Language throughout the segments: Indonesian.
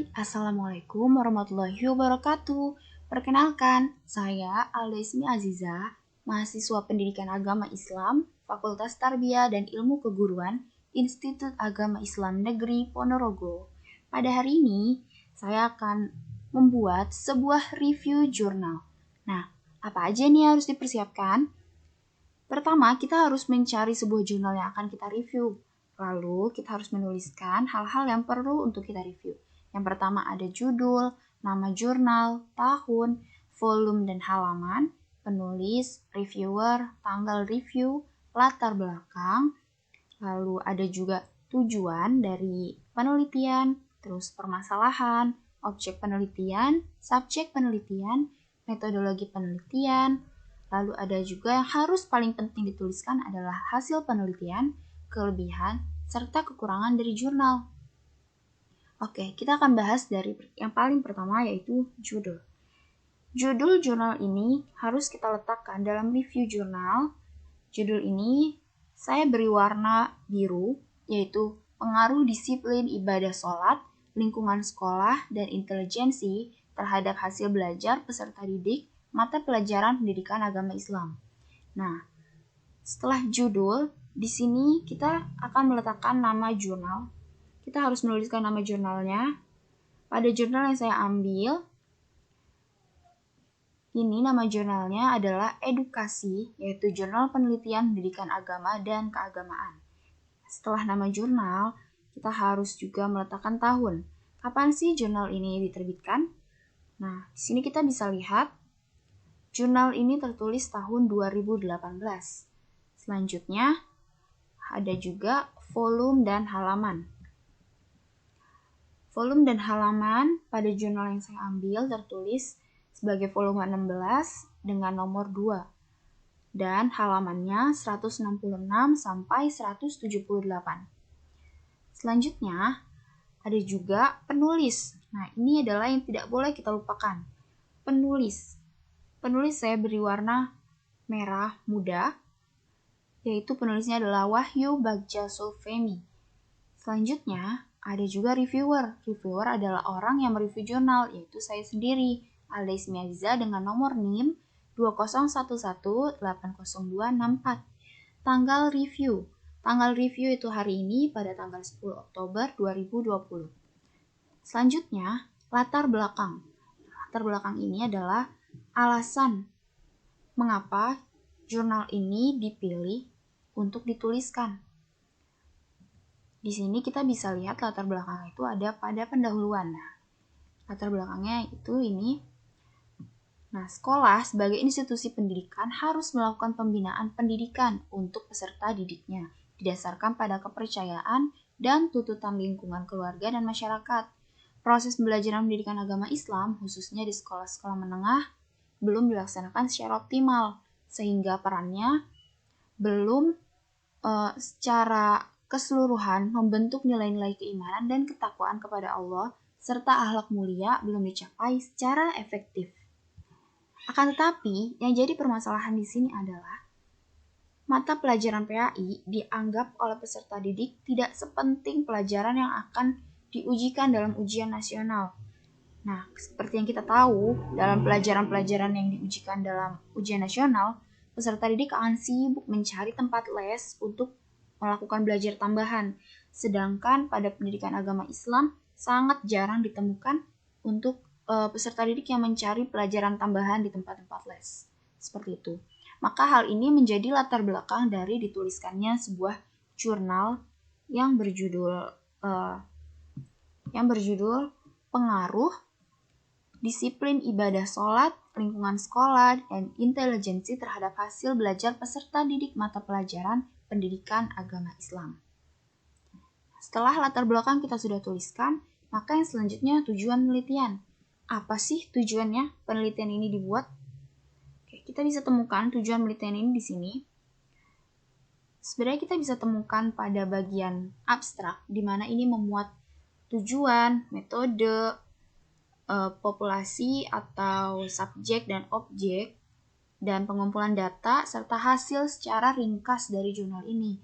Hai, Assalamualaikum warahmatullahi wabarakatuh. Perkenalkan, saya Alda Ismi Aziza, mahasiswa Pendidikan Agama Islam, Fakultas Tarbiyah dan Ilmu Keguruan, Institut Agama Islam Negeri Ponorogo. Pada hari ini, saya akan membuat sebuah review jurnal. Nah, apa aja nih harus dipersiapkan? Pertama, kita harus mencari sebuah jurnal yang akan kita review. Lalu, kita harus menuliskan hal-hal yang perlu untuk kita review. Yang pertama ada judul, nama jurnal, tahun, volume dan halaman, penulis, reviewer, tanggal review, latar belakang, lalu ada juga tujuan dari penelitian, terus permasalahan, objek penelitian, subjek penelitian, metodologi penelitian, lalu ada juga yang harus paling penting dituliskan adalah hasil penelitian, kelebihan, serta kekurangan dari jurnal. Oke, kita akan bahas dari yang paling pertama yaitu judul. Judul jurnal ini harus kita letakkan dalam review jurnal. Judul ini saya beri warna biru, yaitu pengaruh disiplin ibadah sholat, lingkungan sekolah, dan intelijensi terhadap hasil belajar peserta didik mata pelajaran pendidikan agama Islam. Nah, setelah judul, di sini kita akan meletakkan nama jurnal. Kita harus menuliskan nama jurnalnya. Pada jurnal yang saya ambil, ini nama jurnalnya adalah Edukasi, yaitu Jurnal Penelitian Pendidikan Agama dan Keagamaan. Setelah nama jurnal, kita harus juga meletakkan tahun. Kapan sih jurnal ini diterbitkan? Nah, di sini kita bisa lihat, jurnal ini tertulis tahun 2018. Selanjutnya, ada juga volume dan halaman. Volume dan halaman pada jurnal yang saya ambil tertulis sebagai volume 16 dengan nomor 2. Dan halamannya 166 sampai 178. Selanjutnya, ada juga penulis. Nah, ini adalah yang tidak boleh kita lupakan. Penulis. Penulis saya beri warna merah muda, yaitu penulisnya adalah Wahyu Bagja Sulfemi. Selanjutnya, ada juga reviewer. Reviewer adalah orang yang mereview jurnal, yaitu saya sendiri, Alda Ismi Aziza dengan nomor NIM 201180264. Tanggal review. Tanggal review itu hari ini pada tanggal 10 Oktober 2020. Selanjutnya, latar belakang. Latar belakang ini adalah alasan mengapa jurnal ini dipilih untuk dituliskan. Di sini kita bisa lihat latar belakang itu ada pada pendahuluan. Nah, latar belakangnya itu ini. Nah, sekolah sebagai institusi pendidikan harus melakukan pembinaan pendidikan untuk peserta didiknya, didasarkan pada kepercayaan dan tuntutan lingkungan keluarga dan masyarakat. Proses pembelajaran pendidikan agama Islam, khususnya di sekolah-sekolah menengah, belum dilaksanakan secara optimal, sehingga perannya belum secara keseluruhan membentuk nilai-nilai keimanan dan ketakwaan kepada Allah serta akhlak mulia belum dicapai secara efektif. Akan tetapi, yang jadi permasalahan di sini adalah mata pelajaran PAI dianggap oleh peserta didik tidak sepenting pelajaran yang akan diujikan dalam ujian nasional. Nah, seperti yang kita tahu, dalam pelajaran-pelajaran yang diujikan dalam ujian nasional, peserta didik akan sibuk mencari tempat les untuk melakukan belajar tambahan. Sedangkan pada pendidikan agama Islam sangat jarang ditemukan untuk peserta didik yang mencari pelajaran tambahan di tempat-tempat les. Seperti itu. Maka hal ini menjadi latar belakang dari dituliskannya sebuah jurnal yang berjudul Pengaruh Disiplin Ibadah Sholat, Lingkungan Sekolah, dan Intelijensi terhadap hasil belajar peserta didik mata pelajaran pendidikan agama Islam. Setelah latar belakang kita sudah tuliskan, maka yang selanjutnya tujuan penelitian. Apa sih tujuannya penelitian ini dibuat? Oke, kita bisa temukan tujuan penelitian ini di sini. Sebenarnya kita bisa temukan pada bagian abstrak, di mana ini memuat tujuan, metode, populasi atau subjek dan objek, dan pengumpulan data serta hasil secara ringkas dari jurnal ini.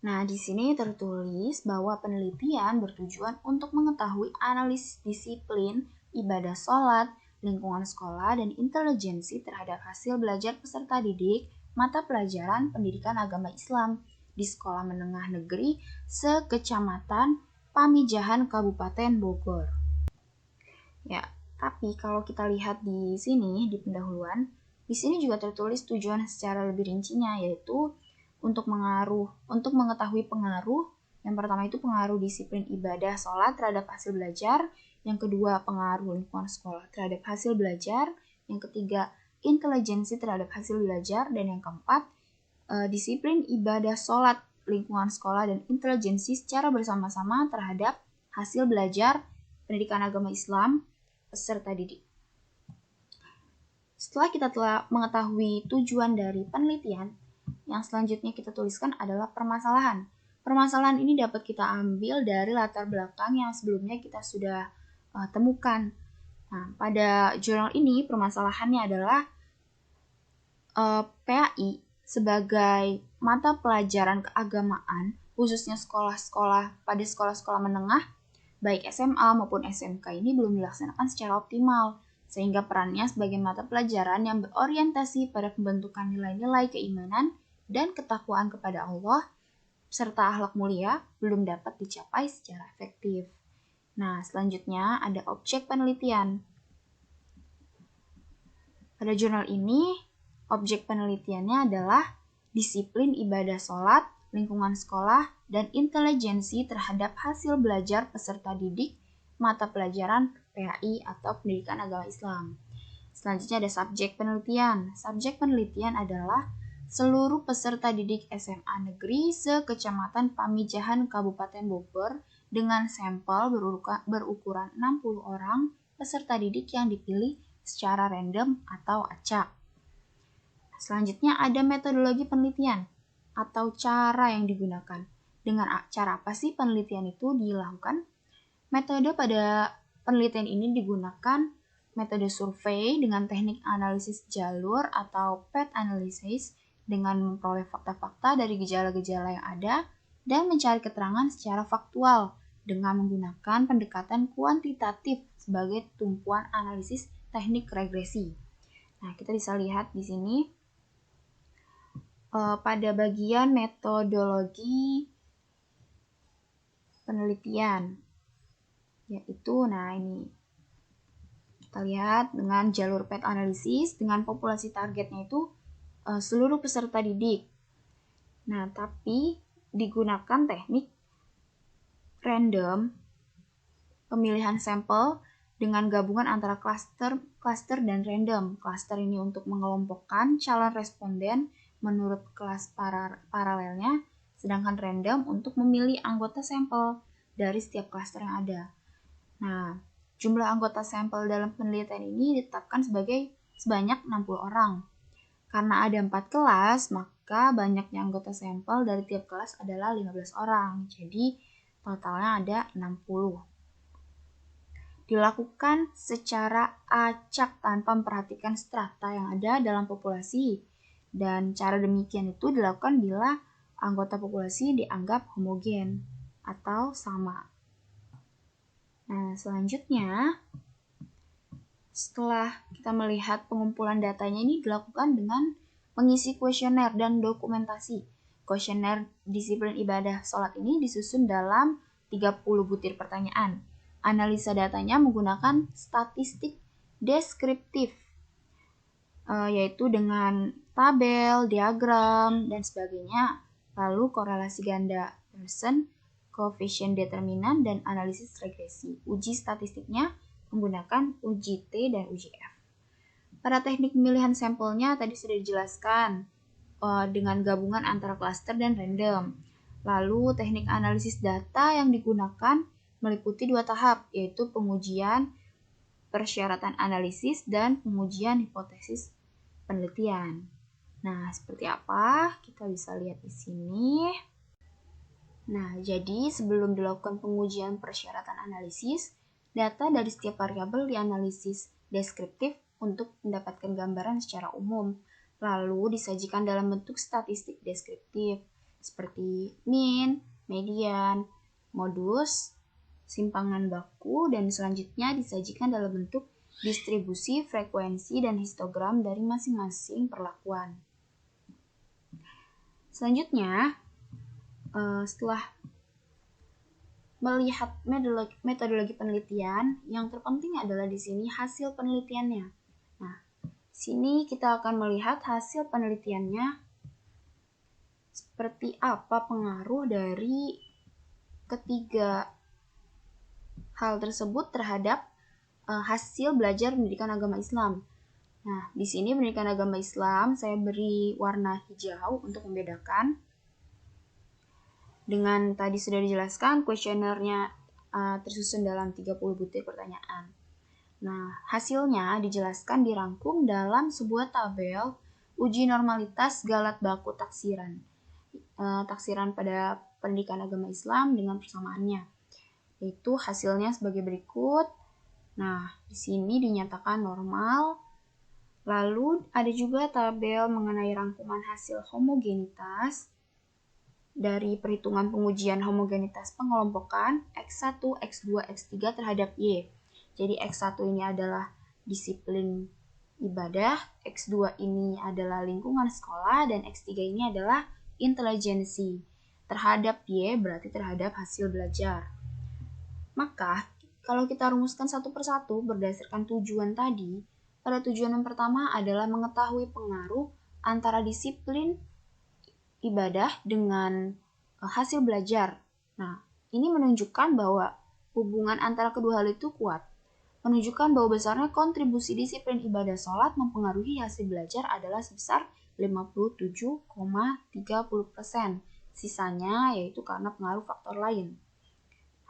Nah, di sini tertulis bahwa penelitian bertujuan untuk mengetahui analisis disiplin, ibadah sholat, lingkungan sekolah, dan intelijensi terhadap hasil belajar peserta didik mata pelajaran pendidikan agama Islam di sekolah menengah negeri sekecamatan Pamijahan Kabupaten Bogor. Ya, tapi kalau kita lihat di sini di pendahuluan, di sini juga tertulis tujuan secara lebih rincinya, yaitu untuk mengetahui pengaruh. Yang pertama itu pengaruh disiplin ibadah sholat terhadap hasil belajar, yang kedua pengaruh lingkungan sekolah terhadap hasil belajar, yang ketiga intelijensi terhadap hasil belajar, dan yang keempat disiplin ibadah sholat, lingkungan sekolah, dan intelijensi secara bersama-sama terhadap hasil belajar pendidikan agama Islam peserta didik. Setelah kita telah mengetahui tujuan dari penelitian, yang selanjutnya kita tuliskan adalah permasalahan. Permasalahan ini dapat kita ambil dari latar belakang yang sebelumnya kita sudah temukan. Nah, pada jurnal ini permasalahannya adalah PAI sebagai mata pelajaran keagamaan, khususnya pada sekolah-sekolah menengah, baik SMA maupun SMK ini belum dilaksanakan secara optimal, sehingga perannya sebagai mata pelajaran yang berorientasi pada pembentukan nilai-nilai keimanan dan ketakwaan kepada Allah serta akhlak mulia belum dapat dicapai secara efektif. Nah, selanjutnya ada objek penelitian. Pada jurnal ini, objek penelitiannya adalah disiplin ibadah sholat, lingkungan sekolah, dan intelijensi terhadap hasil belajar peserta didik mata pelajaran PAI atau Pendidikan Agama Islam. Selanjutnya ada subjek penelitian. Subjek penelitian adalah seluruh peserta didik SMA negeri sekecamatan Pamijahan Kabupaten Bogor dengan sampel berukuran 60 orang peserta didik yang dipilih secara random atau acak. Selanjutnya ada metodologi penelitian atau cara yang digunakan. Dengan cara apa sih penelitian itu dilakukan? Metode pada penelitian ini digunakan metode survei dengan teknik analisis jalur atau path analysis dengan memperoleh fakta-fakta dari gejala-gejala yang ada dan mencari keterangan secara faktual dengan menggunakan pendekatan kuantitatif sebagai tumpuan analisis teknik regresi. Nah, kita bisa lihat di sini pada bagian metodologi penelitian, yaitu, nah ini kita lihat dengan jalur path analysis dengan populasi targetnya itu seluruh peserta didik. Nah, tapi digunakan teknik random pemilihan sampel dengan gabungan antara cluster dan random. Cluster ini untuk mengelompokkan calon responden menurut kelas paralelnya, sedangkan random untuk memilih anggota sampel dari setiap cluster yang ada. Nah, jumlah anggota sampel dalam penelitian ini ditetapkan sebanyak 60 orang. Karena ada 4 kelas, maka banyaknya anggota sampel dari tiap kelas adalah 15 orang. Jadi, totalnya ada 60. Dilakukan secara acak tanpa memperhatikan strata yang ada dalam populasi. Dan cara demikian itu dilakukan bila anggota populasi dianggap homogen atau sama. Nah, selanjutnya, setelah kita melihat pengumpulan datanya ini dilakukan dengan mengisi kuesioner dan dokumentasi. Kuesioner disiplin ibadah sholat ini disusun dalam 30 butir pertanyaan. Analisa datanya menggunakan statistik deskriptif, yaitu dengan tabel, diagram, dan sebagainya. Lalu korelasi ganda Pearson, koefisien determinan, dan analisis regresi. Uji statistiknya menggunakan uji T dan uji F. Pada teknik pemilihan sampelnya tadi sudah dijelaskan dengan gabungan antara cluster dan random. Lalu teknik analisis data yang digunakan meliputi 2 tahap, yaitu pengujian persyaratan analisis dan pengujian hipotesis penelitian. Nah, seperti apa? Kita bisa lihat di sini. Nah, jadi sebelum dilakukan pengujian persyaratan analisis, data dari setiap variabel dianalisis deskriptif untuk mendapatkan gambaran secara umum, lalu disajikan dalam bentuk statistik deskriptif. seperti mean, median, modus, simpangan baku, dan selanjutnya disajikan dalam bentuk distribusi, frekuensi, dan histogram dari masing-masing perlakuan. Selanjutnya, setelah melihat metodologi penelitian, yang terpenting adalah di sini hasil penelitiannya. Nah, sini kita akan melihat hasil penelitiannya seperti apa pengaruh dari ketiga hal tersebut terhadap hasil belajar pendidikan agama Islam. Nah, di sini pendidikan agama Islam saya beri warna hijau untuk membedakan. Dengan tadi sudah dijelaskan, kuesionernya tersusun dalam 30 butir pertanyaan. Nah, hasilnya dijelaskan dirangkum dalam sebuah tabel uji normalitas galat baku taksiran. Taksiran pada pendidikan agama Islam dengan persamaannya. Yaitu hasilnya sebagai berikut. Nah, di sini dinyatakan normal. Lalu ada juga tabel mengenai rangkuman hasil homogenitas dari perhitungan pengujian homogenitas pengelompokan X1, X2, X3 terhadap Y. Jadi X1 ini adalah disiplin ibadah, X2 ini adalah lingkungan sekolah, dan X3 ini adalah intelijensi. Terhadap Y berarti terhadap hasil belajar. Maka, kalau kita rumuskan satu persatu berdasarkan tujuan tadi, pada tujuan yang pertama adalah mengetahui pengaruh antara disiplin ibadah dengan hasil belajar. Nah, ini menunjukkan bahwa hubungan antara kedua hal itu kuat. Menunjukkan bahwa besarnya kontribusi disiplin ibadah sholat mempengaruhi hasil belajar adalah sebesar 57,30%. Sisanya yaitu karena pengaruh faktor lain.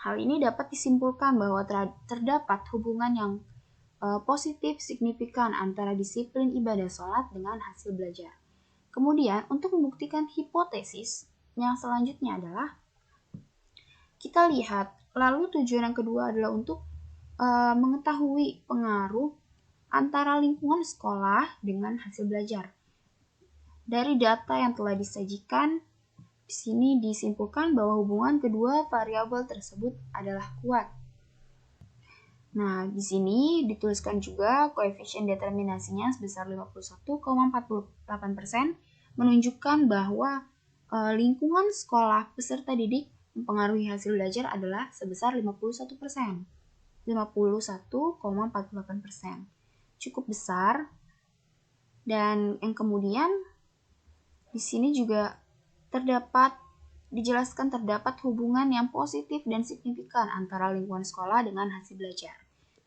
Hal ini dapat disimpulkan bahwa terdapat hubungan yang positif signifikan antara disiplin ibadah sholat dengan hasil belajar. Kemudian, untuk membuktikan hipotesis yang selanjutnya adalah kita lihat, lalu tujuan yang kedua adalah untuk mengetahui pengaruh antara lingkungan sekolah dengan hasil belajar. Dari data yang telah disajikan, di sini disimpulkan bahwa hubungan kedua variabel tersebut adalah kuat. Nah, di sini dituliskan juga koefisien determinasinya sebesar 51,48%, menunjukkan bahwa lingkungan sekolah peserta didik mempengaruhi hasil belajar adalah sebesar 51%. 51,48%. Cukup besar. Dan yang kemudian di sini juga dijelaskan terdapat hubungan yang positif dan signifikan antara lingkungan sekolah dengan hasil belajar.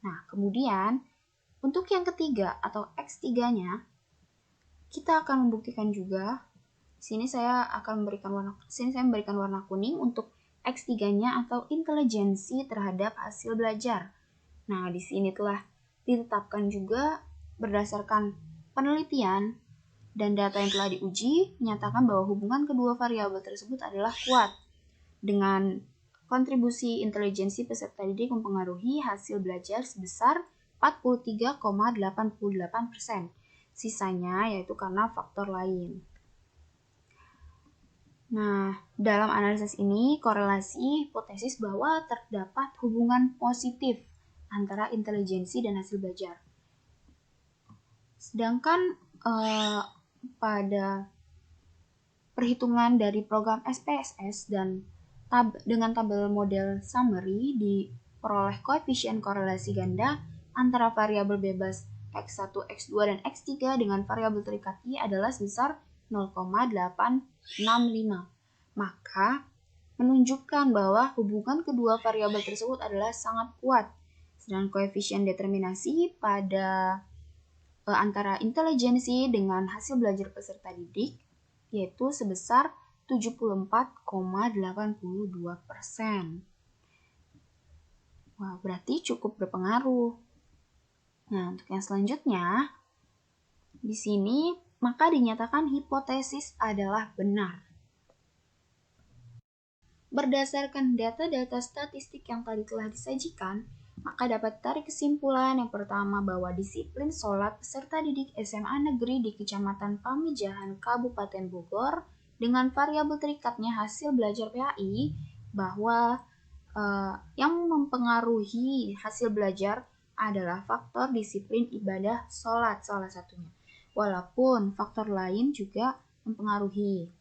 Nah, kemudian untuk yang ketiga atau X3-nya, kita akan membuktikan juga. Sini saya memberikan warna kuning untuk X3-nya atau intelijensi terhadap hasil belajar. Nah, di sini telah ditetapkan juga berdasarkan penelitian dan data yang telah diuji menyatakan bahwa hubungan kedua variabel tersebut adalah kuat. Dengan kontribusi intelijensi peserta didik mempengaruhi hasil belajar sebesar 43,88%. Sisanya yaitu karena faktor lain. Nah, dalam analisis ini korelasi hipotesis bahwa terdapat hubungan positif antara intelijensi dan hasil belajar. Sedangkan pada perhitungan dari program SPSS dan dengan tabel model summary diperoleh koefisien korelasi ganda antara variabel bebas X1, X2, dan X3 dengan variabel terikat Y adalah sebesar 0,865. Maka menunjukkan bahwa hubungan kedua variabel tersebut adalah sangat kuat. Sedangkan koefisien determinasi pada antara intelijensi dengan hasil belajar peserta didik yaitu sebesar 74,82%. Wah, berarti cukup berpengaruh. Nah, untuk yang selanjutnya, di sini maka dinyatakan hipotesis adalah benar. Berdasarkan data-data statistik yang tadi telah disajikan, maka dapat tarik kesimpulan yang pertama bahwa disiplin sholat peserta didik SMA negeri di Kecamatan Pamijahan, Kabupaten Bogor dengan variabel terikatnya hasil belajar PAI bahwa yang mempengaruhi hasil belajar adalah faktor disiplin ibadah sholat salah satunya. Walaupun faktor lain juga mempengaruhi.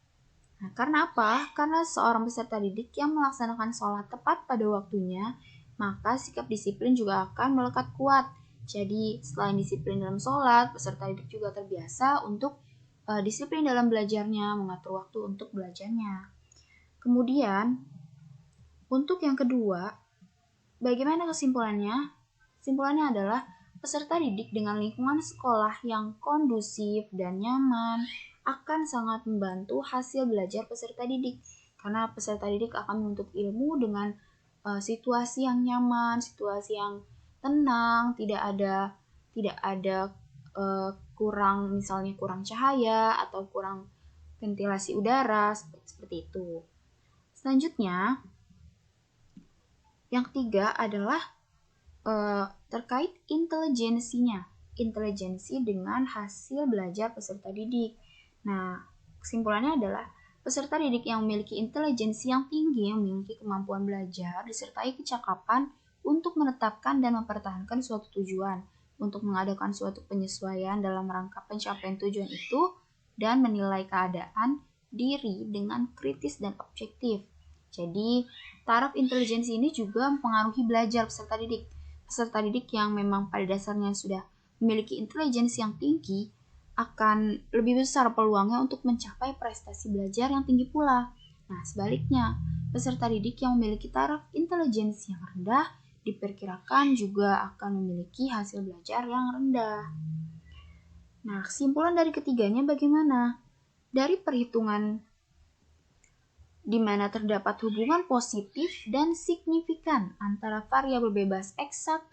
Nah, karena apa? Karena seorang peserta didik yang melaksanakan sholat tepat pada waktunya, maka sikap disiplin juga akan melekat kuat. Jadi, selain disiplin dalam sholat, peserta didik juga terbiasa untuk disiplin dalam belajarnya, mengatur waktu untuk belajarnya. Kemudian, untuk yang kedua, bagaimana kesimpulannya? Kesimpulannya adalah peserta didik dengan lingkungan sekolah yang kondusif dan nyaman akan sangat membantu hasil belajar peserta didik. Karena peserta didik akan menuntut ilmu dengan situasi yang nyaman, situasi yang tenang, tidak ada misalnya kurang cahaya atau kurang ventilasi udara seperti itu. Selanjutnya, yang ketiga adalah terkait intelijensinya, intelijensi dengan hasil belajar peserta didik. Nah, kesimpulannya adalah peserta didik yang memiliki intelijensi yang tinggi, memiliki kemampuan belajar, disertai kecakapan untuk menetapkan dan mempertahankan suatu tujuan, untuk mengadakan suatu penyesuaian dalam rangka pencapaian tujuan itu, dan menilai keadaan diri dengan kritis dan objektif. Jadi, taraf intelijensi ini juga mempengaruhi belajar peserta didik. Peserta didik yang memang pada dasarnya sudah memiliki intelijensi yang tinggi akan lebih besar peluangnya untuk mencapai prestasi belajar yang tinggi pula. Nah, sebaliknya, peserta didik yang memiliki taraf intelijensi yang rendah diperkirakan juga akan memiliki hasil belajar yang rendah. Nah, kesimpulan dari ketiganya bagaimana? Dari perhitungan di mana terdapat hubungan positif dan signifikan antara variabel bebas X1,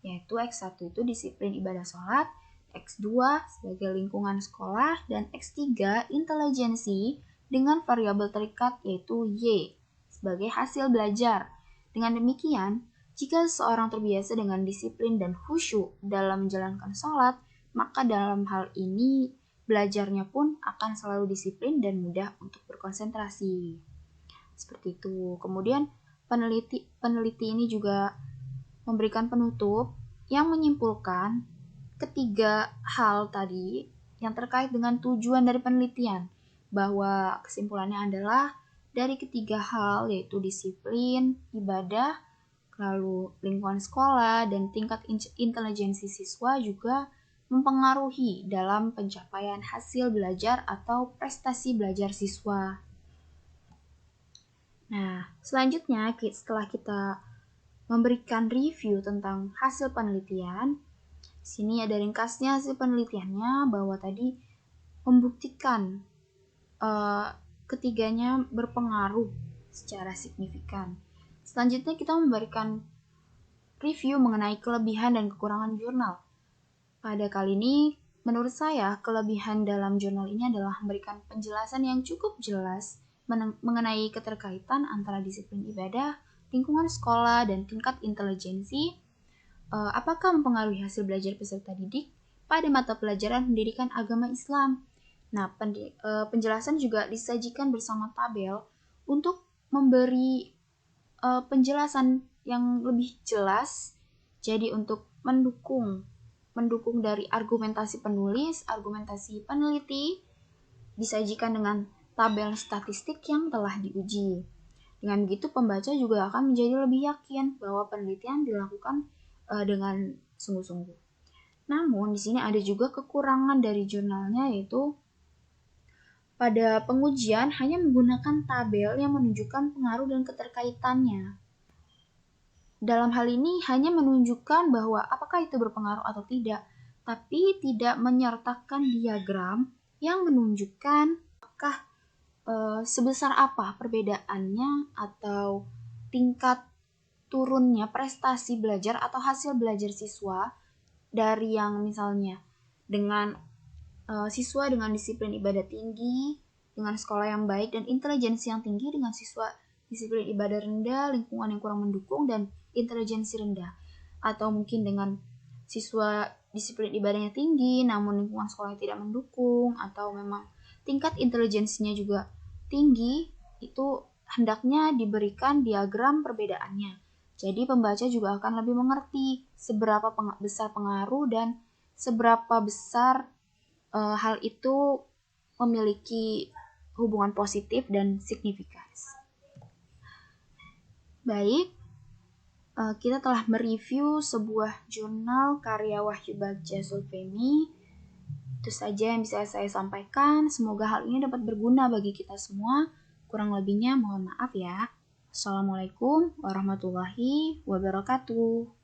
yaitu X1 itu disiplin ibadah sholat, X2 sebagai lingkungan sekolah, dan X3 intelijensi dengan variabel terikat yaitu Y sebagai hasil belajar. Dengan demikian, jika seseorang terbiasa dengan disiplin dan khusyuk dalam menjalankan sholat, maka dalam hal ini belajarnya pun akan selalu disiplin dan mudah untuk berkonsentrasi. Seperti itu. Kemudian peneliti ini juga memberikan penutup yang menyimpulkan ketiga hal tadi yang terkait dengan tujuan dari penelitian, bahwa kesimpulannya adalah dari ketiga hal yaitu disiplin, ibadah, lalu lingkungan sekolah, dan tingkat intelijensi siswa juga mempengaruhi dalam pencapaian hasil belajar atau prestasi belajar siswa. Nah, selanjutnya setelah kita memberikan review tentang hasil penelitian, sini ada ringkasnya hasil penelitiannya bahwa tadi membuktikan ketiganya berpengaruh secara signifikan. Selanjutnya kita memberikan review mengenai kelebihan dan kekurangan jurnal. Pada kali ini, menurut saya, kelebihan dalam jurnal ini adalah memberikan penjelasan yang cukup jelas mengenai keterkaitan antara disiplin ibadah, lingkungan sekolah, dan tingkat intelijensi. Apakah mempengaruhi hasil belajar peserta didik pada mata pelajaran pendidikan agama Islam? Nah, penjelasan juga disajikan bersama tabel untuk memberi penjelasan yang lebih jelas. Jadi untuk mendukung dari argumentasi penulis, argumentasi peneliti, disajikan dengan tabel statistik yang telah diuji. Dengan begitu, pembaca juga akan menjadi lebih yakin bahwa penelitian dilakukan dengan sungguh-sungguh. Namun, di sini ada juga kekurangan dari jurnalnya, yaitu pada pengujian hanya menggunakan tabel yang menunjukkan pengaruh dan keterkaitannya. Dalam hal ini hanya menunjukkan bahwa apakah itu berpengaruh atau tidak, tapi tidak menyertakan diagram yang menunjukkan apakah sebesar apa perbedaannya atau tingkat turunnya prestasi belajar atau hasil belajar siswa dari yang misalnya dengan siswa dengan disiplin ibadah tinggi, dengan sekolah yang baik dan intelijensi yang tinggi, dengan siswa disiplin ibadah rendah, lingkungan yang kurang mendukung, dan intelijensi rendah. Atau mungkin dengan siswa disiplin ibadahnya tinggi namun lingkungan sekolahnya tidak mendukung, atau memang tingkat intelijensinya juga tinggi itu hendaknya diberikan diagram perbedaannya. Jadi pembaca juga akan lebih mengerti seberapa besar pengaruh dan seberapa besar hal itu memiliki hubungan positif dan signifikan. Baik, kita telah mereview sebuah jurnal karya Wahyu Bagja Zulfemi. Itu saja yang bisa saya sampaikan. Semoga hal ini dapat berguna bagi kita semua. Kurang lebihnya mohon maaf ya. Assalamualaikum warahmatullahi wabarakatuh.